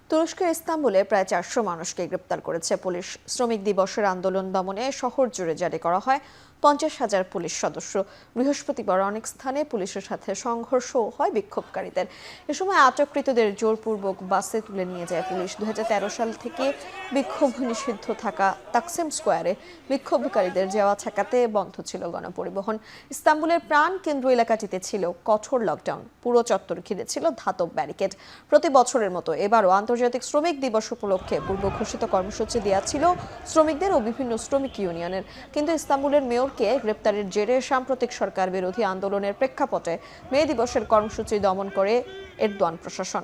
তুরস্কের ইস্তাম্বুলে প্রায় 400 মানুষকে গ্রেপ্তার করেছে পুলিশ। শ্রমিক দিবসের আন্দোলন দমনে শহর জুড়ে জারি করা হয় 50,000 পুলিশ সদস্য। বৃহস্পতিবার অনেক স্থানে পুলিশের সাথে সংঘর্ষও হয় বিক্ষোভকারীদের। এ সময় আটককৃতদের জোরপূর্বক বাসে তুলে নিয়ে যায় পুলিশ। 2013 সাল থেকে বিক্ষোভ নিষিদ্ধ থাকা তাকসিম স্কোয়ারে বিক্ষোভকারীদের যাওয়া ঠেকাতে বন্ধ ছিল গণপরিবহন। ইস্তাম্বুলের প্রাণ কেন্দ্র এলাকাটিতে ছিল কঠোর লকডাউন। পুরো চত্বর ঘিরে ছিল ধাতব ব্যারিকেড। প্রতি বছরের মতো এবারও আন্তর্জাতিক শ্রমিক দিবস উপলক্ষে পূর্ব ঘোষিত কর্মসূচি দেওয়া ছিল শ্রমিকদের ও বিভিন্ন শ্রমিক ইউনিয়নের। কিন্তু ইস্তাম্বুলের মেয়রকে গ্রেপ্তারের জেরে সাম্প্রতিক সরকার বিরোধী আন্দোলনের প্রেক্ষাপটে মে দিবসের কর্মসূচি দমন করে এরদোয়ান প্রশাসন।